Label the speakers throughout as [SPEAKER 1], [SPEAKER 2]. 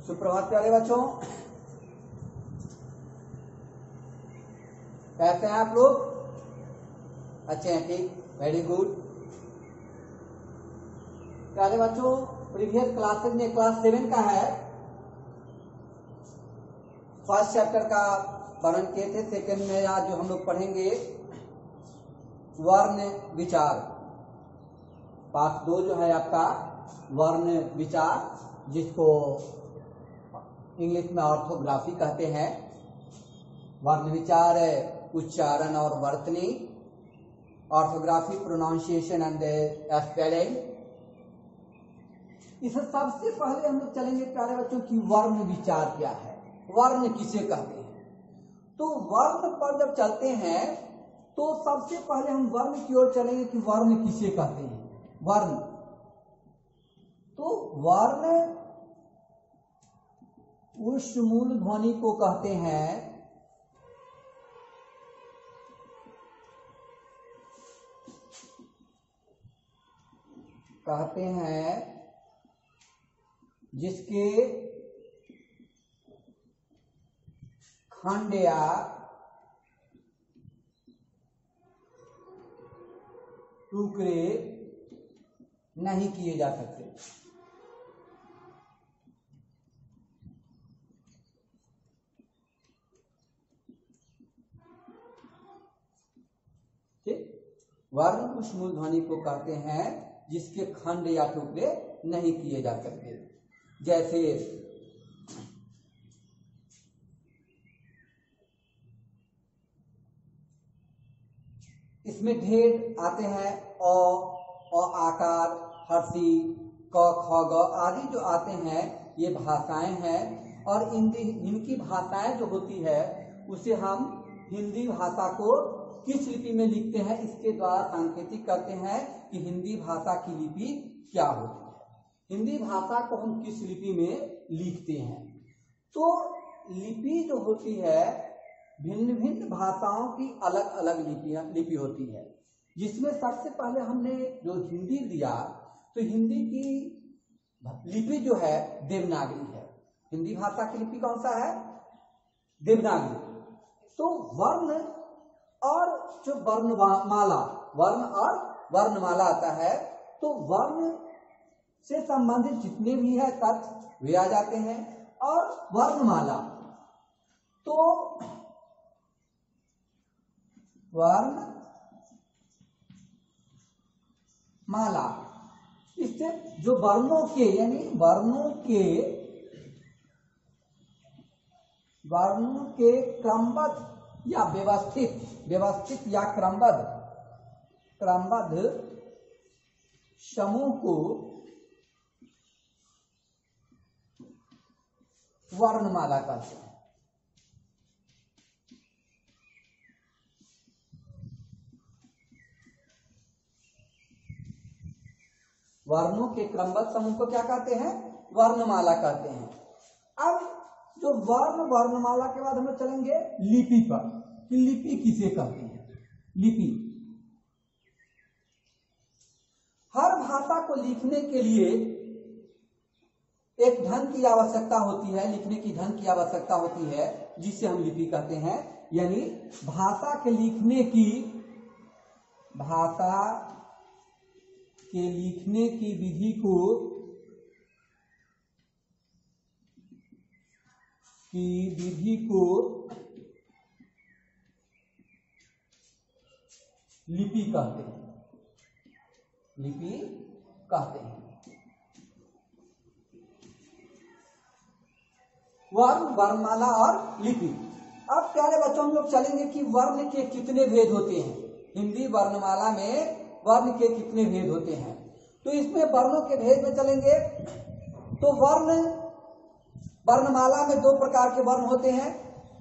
[SPEAKER 1] सुप्रभात प्यारे बच्चों, कैसे हैं आप लोग? अच्छे हैं, ठीक, वेरी गुड। प्यारे बच्चों, प्रीवियस क्लासेज में क्लास 7 का है, फर्स्ट चैप्टर का वर्णन किए थे। सेकंड में आज जो हम लोग पढ़ेंगे वर्ण विचार, पार्ट 2 जो है आपका वर्ण विचार, जिसको इंग्लिश में ऑर्थोग्राफी कहते हैं। वर्ण विचार उच्चारण और वर्तनी, ऑर्थोग्राफी प्रोनाउंसिएशन एंड स्पेलिंग। इसे सबसे पहले हम लोग चलेंगे प्यारे बच्चों की वर्ण विचार क्या है, वर्ण किसे कहते हैं। तो वर्ण पर जब चलते हैं तो सबसे पहले हम वर्ण की ओर चलेंगे कि वर्ण किसे कहते हैं। वर्ण, तो वर्ण उस मूल ध्वनि को कहते हैं जिसके खंड या टुकड़े नहीं किए जा सकते। वर्ण उस मूल ध्वनि को कहते हैं जिसके खंड या टुकड़े नहीं किए जा सकते। जैसे इसमें ढेर आते हैं, अ आकार, हर्षी, क ख ग आदि जो आते हैं, ये भाषाएं हैं। और इनकी भाषाएं जो होती है उसे हम हिंदी भाषा को किस लिपि में लिखते हैं, इसके द्वारा सांकेतिक करते हैं कि हिंदी भाषा की लिपि क्या होती है, हिंदी भाषा को हम किस लिपि में लिखते हैं। तो लिपि जो होती है, भिन्न भिन्न भाषाओं की अलग अलग लिपि होती है, जिसमें सबसे पहले हमने जो हिंदी लिया, तो हिंदी की लिपि जो है देवनागरी है। हिंदी भाषा की लिपि कौन सा है? देवनागरी। तो वर्ण और जो वर्णमाला, वर्ण और वर्णमाला आता है, तो वर्ण से संबंधित जितने भी है तत्व वे आ जाते हैं। और वर्णमाला, तो वर्ण माला, इससे जो वर्णों के यानी वर्णों के क्रमबद्ध या व्यवस्थित या क्रमबद्ध समूह को वर्णमाला कहते हैं। वर्णों के क्रमबद्ध समूह को क्या कहते हैं? वर्णमाला कहते हैं। अब जो वर्णमाला के बाद हम लोग चलेंगे लिपि पर, कि लिपि किसे कहते हैं। लिपि, हर भाषा को लिखने के लिए एक ढंग की आवश्यकता होती है, लिखने की ढंग की आवश्यकता होती है, जिसे हम लिपि कहते हैं। यानी भाषा के लिखने की विधि को लिपि कहते हैं। वर्ण, वर्णमाला और लिपि। अब प्यारे बच्चों, हम लोग चलेंगे कि वर्ण के कितने भेद होते हैं। हिंदी वर्णमाला में वर्ण के कितने भेद होते हैं, तो इसमें वर्णों के भेद में चलेंगे। तो वर्णमाला में 2 प्रकार के वर्ण होते हैं।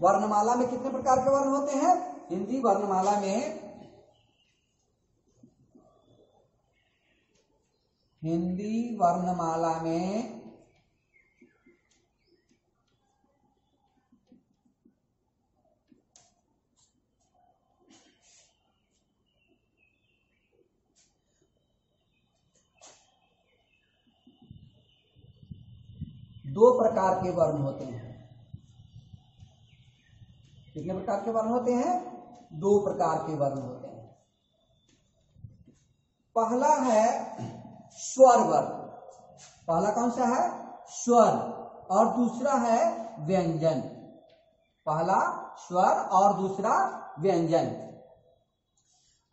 [SPEAKER 1] वर्णमाला में कितने प्रकार के वर्ण होते हैं? हिंदी वर्णमाला में 2 दो प्रकार के वर्ण होते हैं। कितने प्रकार के वर्ण होते हैं? दो प्रकार के वर्ण होते हैं। पहला है स्वर वर्ण। पहला कौन सा है? स्वर। और दूसरा है व्यंजन। पहला स्वर और दूसरा व्यंजन।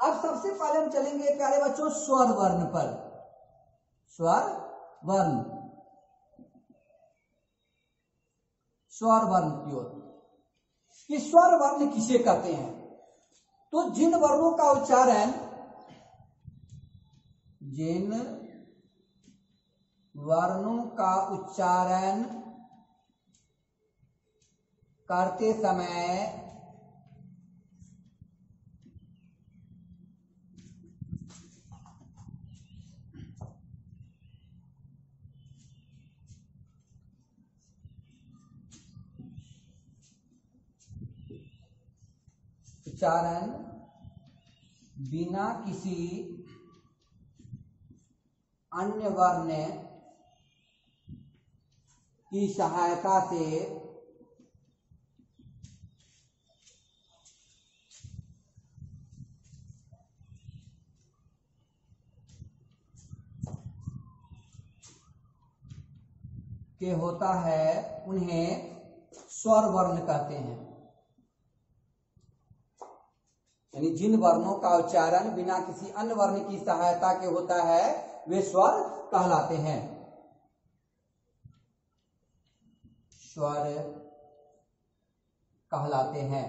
[SPEAKER 1] अब सबसे पहले हम चलेंगे प्यारे बच्चों स्वर वर्ण पर। स्वर वर्ण, स्वर वर्ण की ओर। कि स्वर वर्ण किसे कहते हैं? तो जिन वर्णों का उच्चारण, जिन वर्णों का उच्चारण करते समय बिना किसी अन्य वर्ण की सहायता से के होता है, उन्हें स्वर वर्ण कहते हैं। यानी जिन वर्णों का उच्चारण बिना किसी अन्य वर्ण की सहायता के होता है वे स्वर कहलाते हैं। स्वर कहलाते हैं।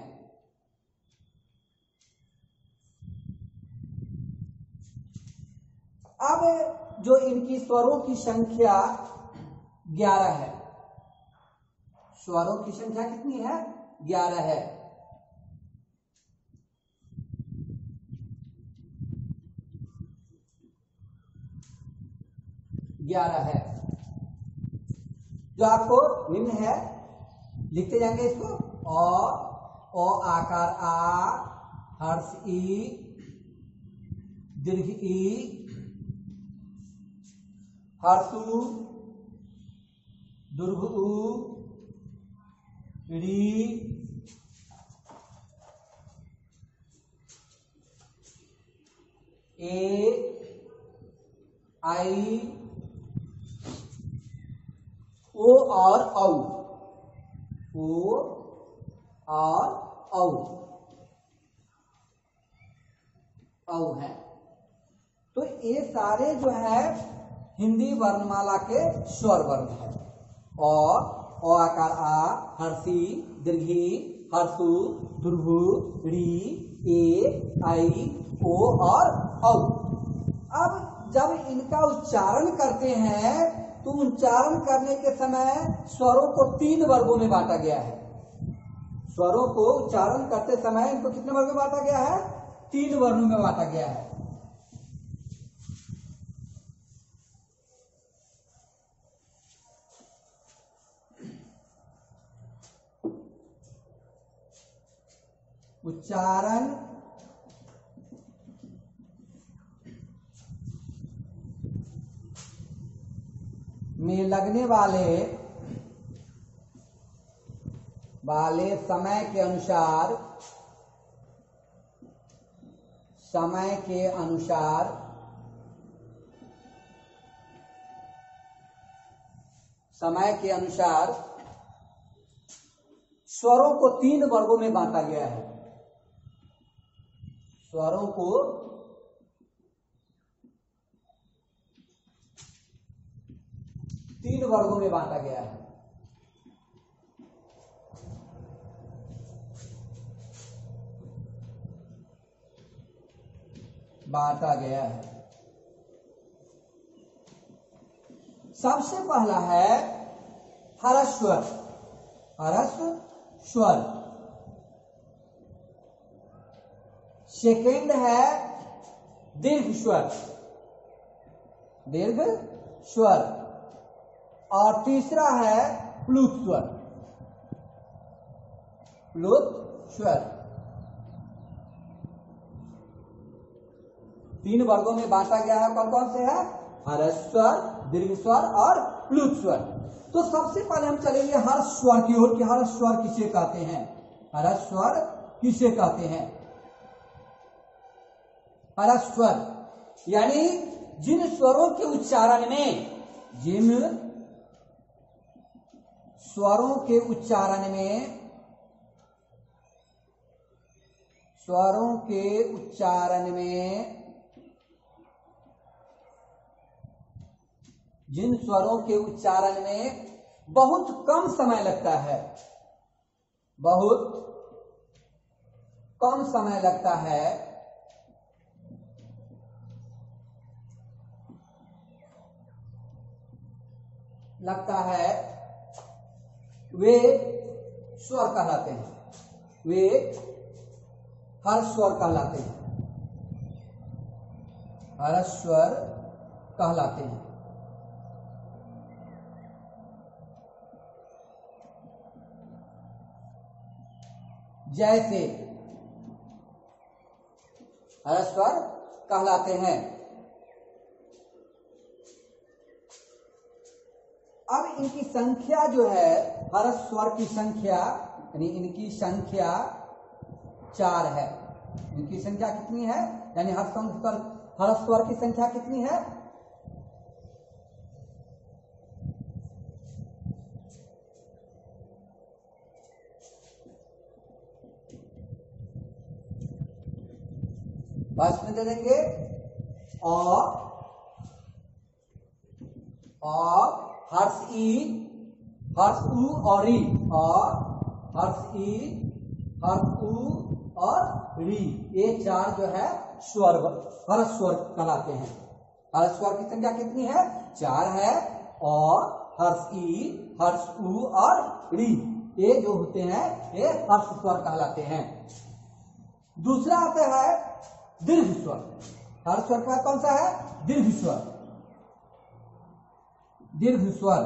[SPEAKER 1] अब जो इनकी स्वरों की संख्या 11 है। स्वरों की संख्या कितनी है? 11 है। 11 है। जो आपको निम्न है, लिखते जाएंगे इसको। ओ आकार आ, हर्ष ई, दीर्घ ई, हर्षु, दुर्घ उ, री, ए, आई, ओ और औ। ओ और औ, औ है। तो ये सारे जो है हिंदी वर्णमाला के स्वर वर्ण है। और ओ आकार आ, हर्षी, दीर्घी, हर्षु, दुर्घु, री, ए, आई, ओ और औ। अब जब इनका उच्चारण करते हैं तो उच्चारण करने के समय स्वरों को 3 वर्गों में बांटा गया है। स्वरों को उच्चारण करते समय इनको कितने वर्गों में बांटा गया है? 3 वर्णों में बांटा गया है। उच्चारण में लगने वाले समय के अनुसार स्वरों को 3 वर्गों में बांटा गया है। स्वरों को 3 वर्गों में बांटा गया है। सबसे पहला है ह्रस्वर। ह्रस्वर। सेकेंड है दीर्घ स्वर। दीर्घ स्वर। और तीसरा है प्लुत स्वर। प्लुत स्वर। 3 वर्गों में बांटा गया है। कौन कौन से है? ह्रस्वर, दीर्घ स्वर और प्लुत स्वर। तो सबसे पहले हम चलेंगे हर्ष स्वर की ओर कि हर्ष स्वर किसे कहते हैं, हर्ष स्वर किसे कहते हैं। हर्ष स्वर यानी जिन स्वरों के उच्चारण में, जिन स्वरों के उच्चारण में, स्वरों के उच्चारण में, जिन स्वरों के उच्चारण में बहुत कम समय लगता है, बहुत कम समय लगता है, वे स्वर कहलाते हैं, वे हर्ष स्वर कहलाते हैं, हर्ष स्वर कहलाते हैं। जैसे हर्ष स्वर कहलाते हैं। अब इनकी संख्या जो है, हर्ष स्वर की संख्या यानी इनकी संख्या 4 है। इनकी संख्या कितनी है, यानी हर्ष स्वर की संख्या कितनी है, 5 में दे देंगे अ, हर्ष ई, हर्ष उ और री, हर्ष ई, हर्ष उ और री, ये 4 जो है स्वर हर्ष स्वर कहलाते हैं। हर्ष स्वर की संख्या कितनी है, 4 है। और हर्ष ई, हर्ष उ और री, ये जो होते हैं ये हर्ष स्वर कहलाते हैं। दूसरा आता है दीर्घ स्वर। हर्ष स्वर का कौन सा है, दीर्घ स्वर। दीर्घ स्वर,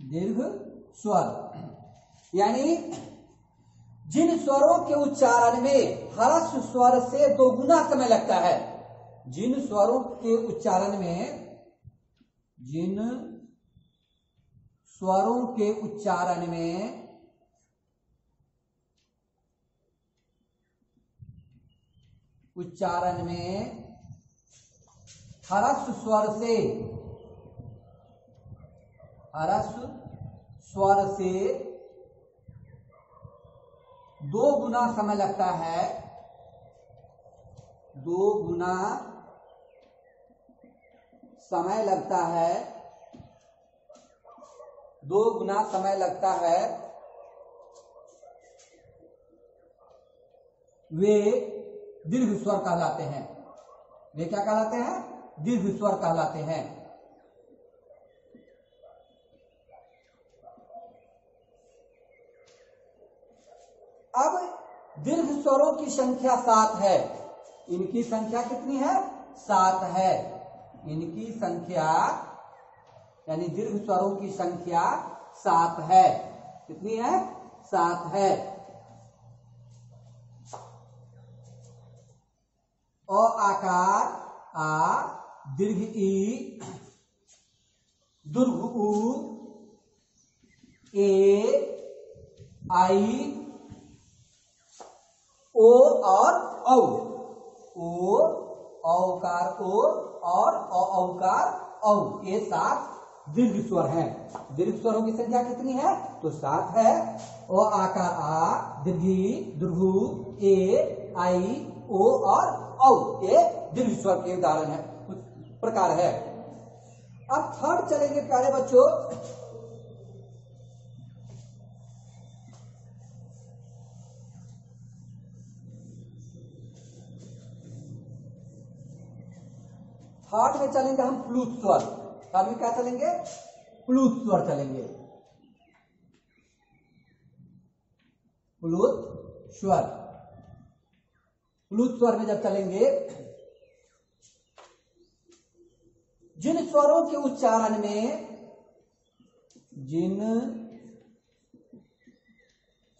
[SPEAKER 1] दीर्घ स्वर यानी जिन स्वरों के उच्चारण में हर्ष स्वर से 2 गुना समय लगता है, जिन स्वरों के उच्चारण में, जिन स्वरों के उच्चारण में हर्ष स्वर से 2 गुना समय लगता है, 2 गुना समय लगता है, 2 गुना समय लगता है, वे दीर्घ स्वर कहलाते हैं। वे क्या कहलाते हैं, दीर्घ स्वर कहलाते हैं। अब दीर्घ स्वरों की संख्या 7 है। इनकी संख्या कितनी है, 7 है। इनकी संख्या यानी दीर्घ स्वरों की संख्या 7 है। कितनी है, 7 है। अ आकार आ, दीर्घ ई, दीर्घ उ, ए, आई, ओ और औ। ओ, औकार ओ और औकार औ, ये 7 दीर्घ स्वर हैं। दीर्घ स्वरों की संख्या कितनी है, तो 7 है। ओ आकार आ, दीर्घी, दीर्घु, ए, आई, ओ और औ, ये दीर्घ स्वर के उदाहरण है, प्रकार है। अब थर्ड चलेंगे प्यारे बच्चों, थर्ड में चलेंगे हम प्लुत स्वर। थर्ड में क्या चलेंगे, प्लुत स्वर चलेंगे। प्लुत स्वर, प्लुत स्वर में जब चलेंगे, जिन स्वरों के उच्चारण में, जिन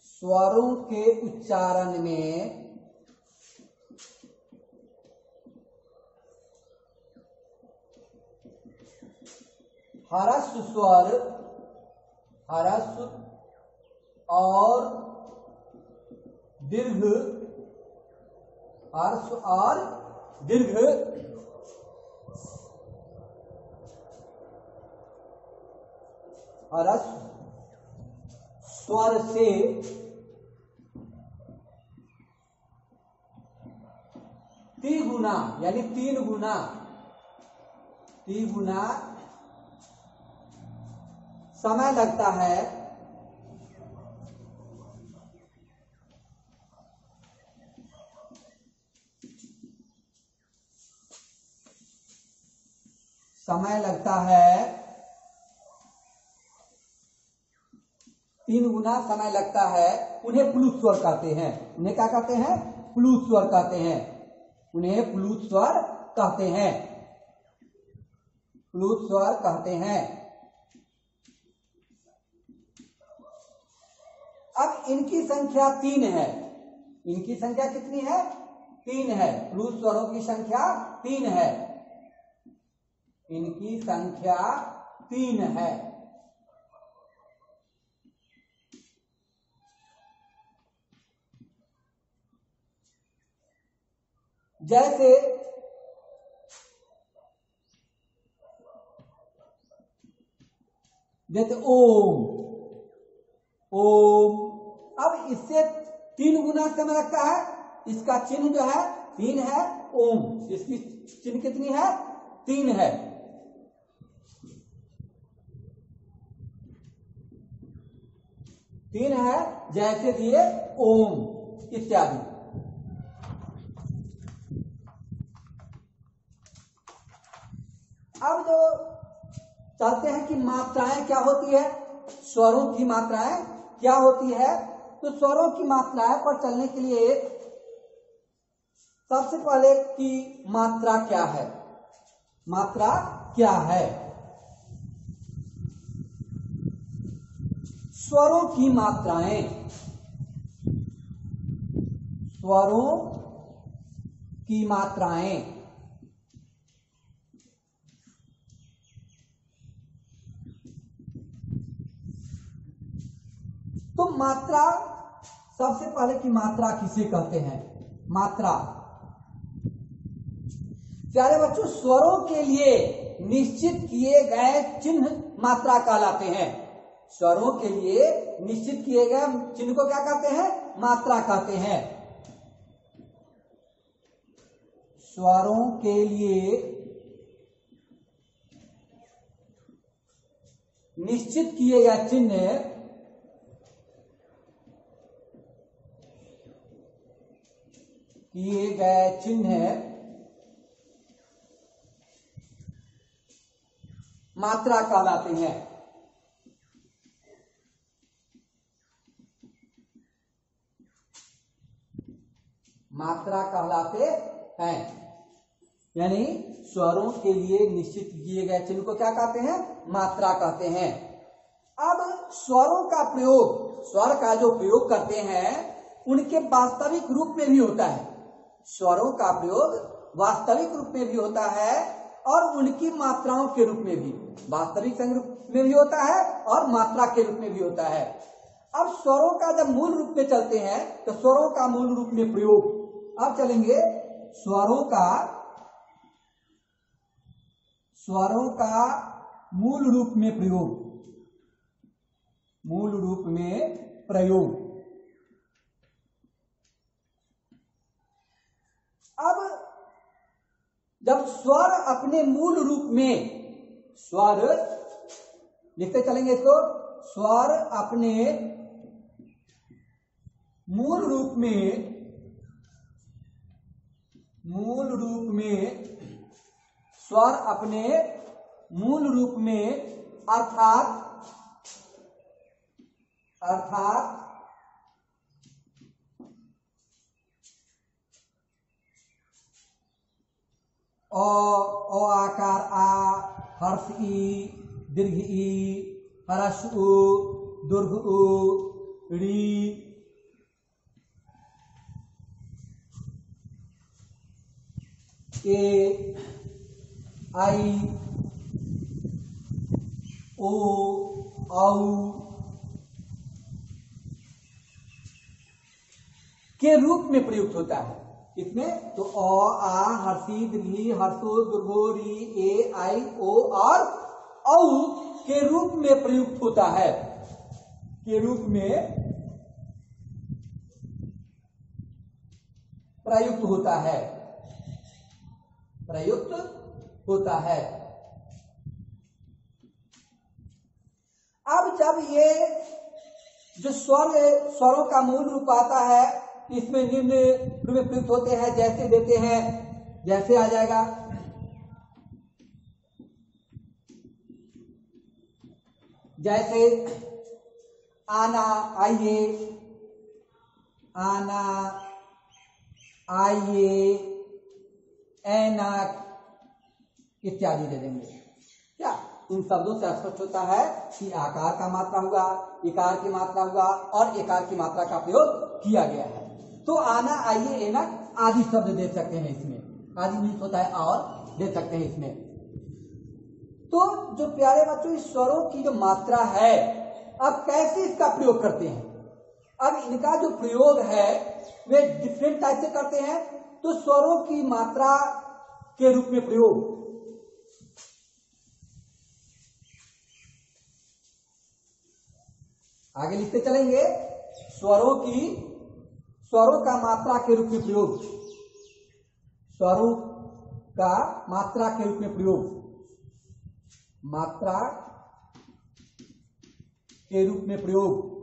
[SPEAKER 1] स्वरों के उच्चारण में ह्रस्व स्वर, ह्रस्व और दीर्घ, ह्रस्व और दीर्घ ह्रस्व स्वर से तिगुना यानी 3 गुना, तिगुना समय लगता है समय लगता है 3 गुना समय लगता है। उन्हें प्लुत स्वर कहते हैं। उन्हें क्या कहते हैं? प्लुत स्वर कहते हैं। उन्हें प्लुत स्वर कहते हैं, प्लुत स्वर कहते हैं। अब इनकी संख्या 3 है। इनकी संख्या कितनी है? 3 है। प्लुत स्वरों की संख्या 3 है। इनकी संख्या 3 है। जैसे ओम, ओम। अब इससे 3 गुना समय लगता है। इसका चिन्ह जो है 3 है, ओम। इसकी चिन्ह कितनी है? 3 है। तीन है, जैसे दिए ओम इत्यादि। अब जो चलते हैं कि मात्राएं क्या होती है, स्वरों की मात्राएं क्या होती है। तो स्वरों की मात्राएं पर चलने के लिए सबसे पहले की मात्रा क्या है? मात्रा क्या है? स्वरों की मात्राएं, स्वरों की मात्राएं। तो मात्रा, सबसे पहले की मात्रा किसे कहते हैं? मात्रा, प्यारे बच्चों, स्वरों के लिए निश्चित किए गए चिन्ह मात्रा कहलाते हैं। स्वरों के लिए निश्चित किए गए चिन्ह को क्या कहते हैं? मात्रा कहते हैं। स्वरों के लिए निश्चित किए गए चिन्ह मात्रा कहलाते हैं। मात्रा कहलाते हैं। यानी स्वरों के लिए निश्चित किए गए चिन्ह को क्या कहते हैं? मात्रा कहते हैं। अब स्वरों का प्रयोग, स्वर का जो प्रयोग करते हैं उनके वास्तविक रूप में भी होता है। स्वरों का प्रयोग वास्तविक रूप में भी होता है और उनकी मात्राओं के रूप में भी, वास्तविक रूप में भी होता है और मात्रा के रूप में भी होता है। अब स्वरों का जब मूल रूप में चलते हैं तो स्वरों का मूल रूप में प्रयोग। अब चलेंगे स्वरों का मूल रूप में प्रयोग, मूल रूप में प्रयोग। अब जब स्वर अपने मूल रूप में, स्वर लिखते चलेंगे इसको, स्वर अपने मूल रूप में, स्वर अपने मूल रूप में अर्थात ओ आकार आ, हर्ष ई, दीर्घ ई, ह्रस्व उ, दीर्घ उ, री, ए, आई, ओ, औ के रूप में प्रयुक्त होता है। इसमें तो अ, आ, हर्षी, दीर्घी, हर्षो, दुर्गो, री, ए, आई, ओ और औ के रूप में प्रयुक्त होता है, के रूप में प्रयुक्त होता है, प्रयुक्त होता है। अब जब ये जो स्वरों का मूल रूप आता है, इसमें निम्न रूप में प्रयुक्त होते हैं, जैसे देते हैं, जैसे आ जाएगा जैसे आना, आइए, आना, आइए, ऐनक इत्यादि दे देंगे। क्या इन शब्दों से स्पष्ट होता है कि आकार का मात्रा हुआ, इकार की मात्रा हुआ और एकार की मात्रा का प्रयोग किया गया है। तो आना, आइए, ऐनक आदि शब्द दे सकते हैं इसमें, आदि मीन्स होता है और दे सकते हैं इसमें। तो जो प्यारे बच्चों, इस स्वरों की जो मात्रा है, अब कैसे इसका प्रयोग करते हैं? अब इनका जो प्रयोग है वे डिफरेंट टाइप से करते हैं। तो स्वरों की मात्रा के रूप में प्रयोग, आगे लिखते चलेंगे, स्वरों का मात्रा के रूप में प्रयोग, स्वरों का मात्रा के रूप में प्रयोग, मात्रा के रूप में प्रयोग,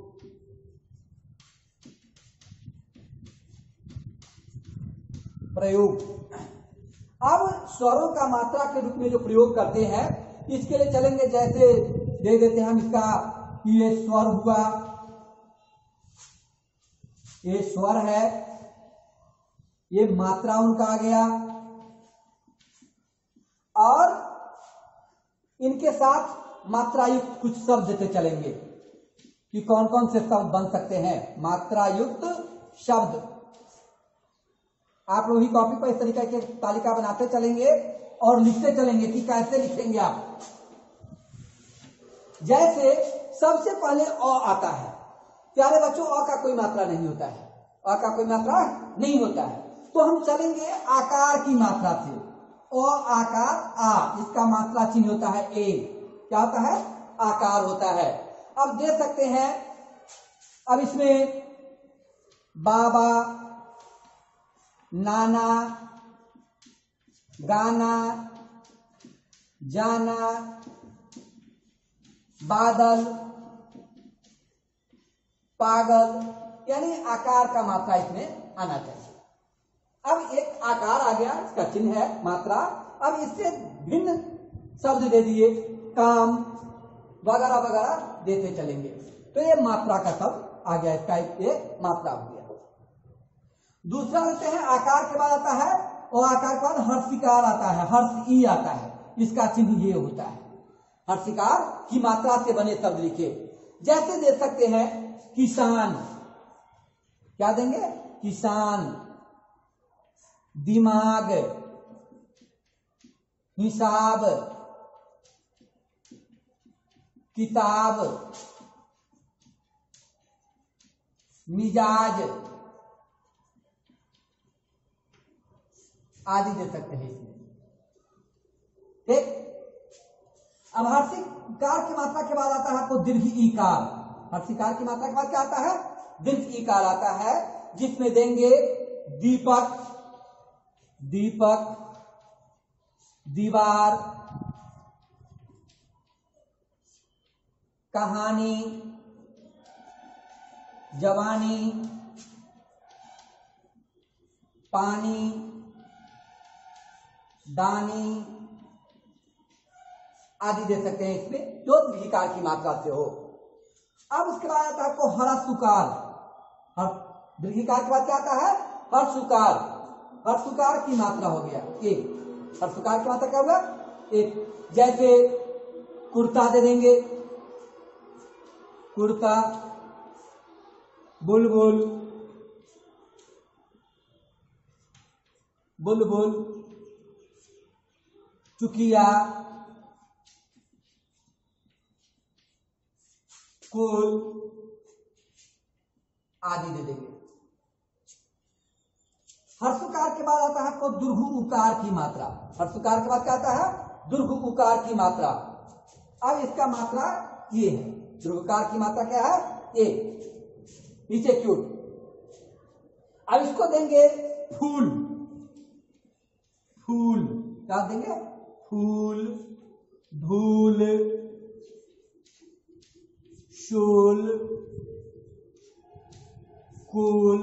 [SPEAKER 1] अब स्वरों का मात्रा के रूप में जो प्रयोग करते हैं, इसके लिए चलेंगे, जैसे दे देते हैं हम इसका कि ये स्वर हुआ, ये स्वर है, ये मात्रा उनका आ गया, और इनके साथ मात्रा युक्त कुछ शब्द देते चलेंगे कि कौन कौन से शब्द बन सकते हैं। मात्रा युक्त शब्द आप लोग ही कॉपी पर इस तरीके की तालिका बनाते चलेंगे और लिखते चलेंगे कि कैसे लिखेंगे आप। जैसे सबसे पहले अ आता है, प्यारे बच्चों, अ का कोई मात्रा नहीं होता है, अ का कोई मात्रा नहीं होता है। तो हम चलेंगे आकार की मात्रा से, अ आकार आ, इसका मात्रा चिन्ह होता है ए, क्या होता है? आकार होता है। अब दे सकते हैं, अब इसमें बाबा, नाना, गाना, जाना, बादल, पागल, यानी आकार का मात्रा इसमें आना चाहिए। अब एक आकार आ गया, इसका चिन्ह है मात्रा। अब इससे भिन्न शब्द दे दिए, काम वगैरह वगैरह देते चलेंगे, तो ये मात्रा का शब्द आ गया, इसका ये मात्रा हो गया। दूसरा देते हैं, आकार के बाद आता है, और आकार के बाद हर्षिकार आता है, हर्ष ई आता है, इसका चिन्ह ये होता है। हर्षिकार की मात्रा से बने शब्द लिखे, जैसे दे सकते हैं किसान, क्या देंगे? किसान, दिमाग, हिसाब, किताब, मिजाज आदि दे सकते हैं इसमें। ठीक। अब हर्षिकार की मात्रा के बाद आता है आपको दीर्घ ईकार। हर्षिकार की मात्रा के बाद क्या आता है? दीर्घ ईकार आता है, जिसमें देंगे दीपक, दीपक, दीवार, कहानी, जवानी, पानी, दानी आदि दे सकते हैं इसमें, जो दीर्घिकार की मात्रा से हो। अब उसके बाद आता है आपको हरसुकार। दीर्घिकार के बाद क्या आता है? हरसुकार। हरसुकार की मात्रा हो गया एक। हरसुकार की मात्रा क्या होगा? एक। जैसे कुर्ता दे देंगे, कुर्ता, बुलबुल, बुलबुल, चुकिया, फूल आदि दे देंगे। हर्षकार के बाद आता है आपको दीर्घ उकार की मात्रा। हर्षकार के बाद क्या आता है? दीर्घ उकार की मात्रा। अब इसका मात्रा ये है, दीर्घकार की मात्रा क्या है? ए, नीचे क्यूट। अब इसको देंगे फूल। फूल क्या देंगे? फूल, धूल, शूल, कुल,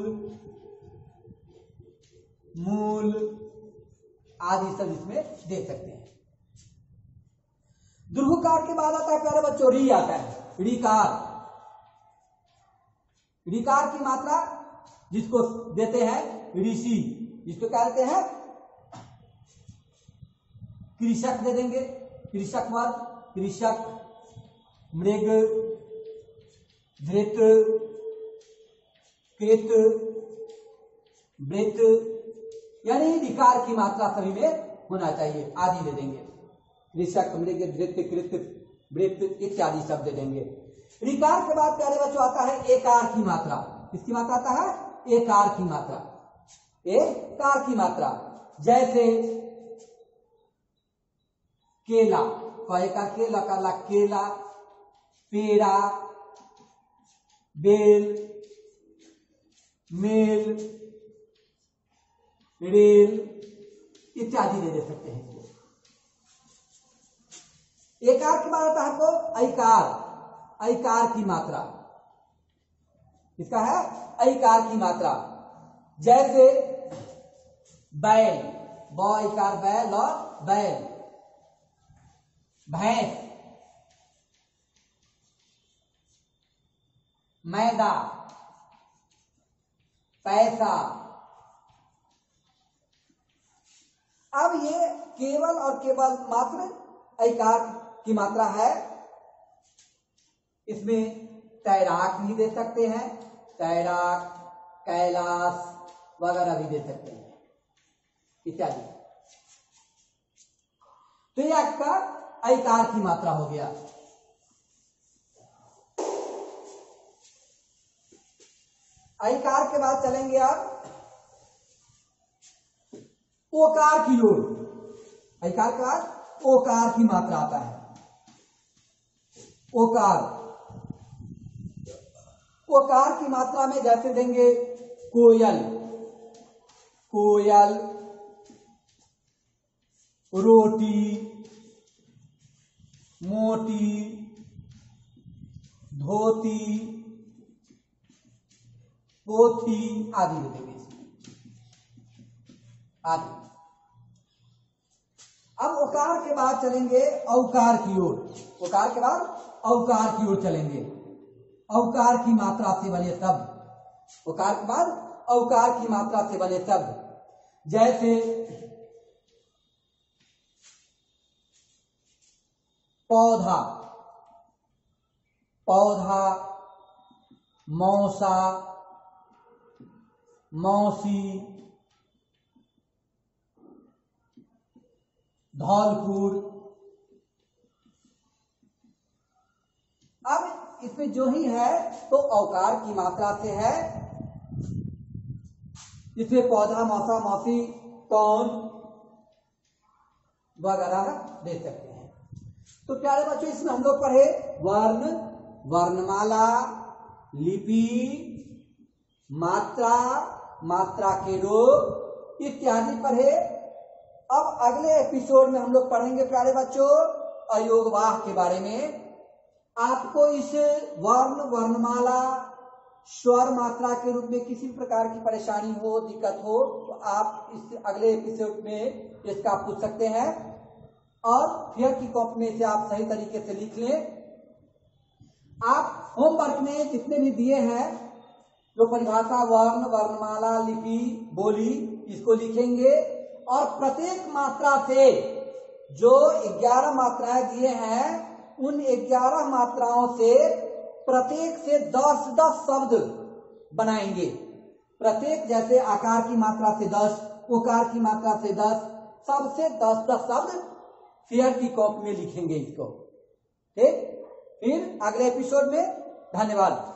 [SPEAKER 1] मूल आदि सब इसमें दे सकते हैं। दीर्घकार के बाद आता है प्यारे बच्चों री आता है, ऋकार। ऋकार की मात्रा जिसको देते हैं ऋषि, जिसको क्या देते हैं? कृषक दे देंगे, कृषक वर्ग, कृषक, मृग, धृत, कृत, वृत, यानी ऋकार की मात्रा सभी में होना चाहिए, आदि दे देंगे। कृषक, मृग, धृत, कृत, वृत इत्यादि शब्द दे देंगे। ऋकार के बाद प्यारे बच्चों आता है एकार की मात्रा। किसकी मात्रा आता है? एकार की मात्रा। एकार की मात्रा जैसे केला, का केला, काला केला, पेड़ा, बेल, मेल, रेल इत्यादि दे सकते हैं। एकार के बाद आता है आपको ऐकार। ऐकार की मात्रा इसका है ऐकार की मात्रा जैसे बैल, ब ऐकार बैल, बैल, भैंस, मैदा, पैसा। अब ये केवल और केवल मात्र ऐकार की मात्रा है। इसमें तैराक भी दे सकते हैं, तैराक, कैलाश वगैरह भी दे सकते हैं इत्यादि। तो ये आपका ऐकार की मात्रा हो गया। ऐकार के बाद चलेंगे आप ओकार की ओर। ऐकार के बाद ओकार की मात्रा आता है। ओकार, ओकार की मात्रा में जैसे देंगे कोयल, कोयल, रोटी, मोटी, धोती, पोथी आदि दे देंगे आदि। अब ओकार के बाद चलेंगे औकार की ओर। ओकार के बाद औकार की ओर चलेंगे। औकार की मात्रा से बने शब्द। ओकार के बाद औकार की मात्रा से बने शब्द जैसे पौधा, पौधा, मौसा, मौसी, धौलपुर। अब इसमें जो ही है तो औकार की मात्रा से है। इसमें पौधा, मौसा, मौसी, कौन वगैरह दे सकते हैं। तो प्यारे बच्चों इसमें हम लोग पढ़े वर्ण, वर्णमाला, लिपि, मात्रा, मात्रा के रूप इत्यादि पढ़े। अब अगले एपिसोड में हम लोग पढ़ेंगे प्यारे बच्चों अयोगवाह के बारे में। आपको इस वर्ण, वर्णमाला, स्वर, मात्रा के रूप में किसी प्रकार की परेशानी हो, दिक्कत हो तो आप इस अगले एपिसोड में इसका पूछ सकते हैं और फेयर की कॉपी में से आप सही तरीके से लिख लें। आप होमवर्क में जितने भी दिए हैं जो परिभाषा, वर्ण, वर्णमाला, लिपि, बोली, इसको लिखेंगे और प्रत्येक मात्रा से जो 11 मात्राएं दिए हैं उन 11 मात्राओं से प्रत्येक से 10-10 शब्द बनाएंगे। प्रत्येक जैसे आकार की मात्रा से 10, ओकार की मात्रा से 10, सबसे 10-10 शब्द फेयर की कॉपी में लिखेंगे इसको। ठीक, फिर अगले एपिसोड में धन्यवाद।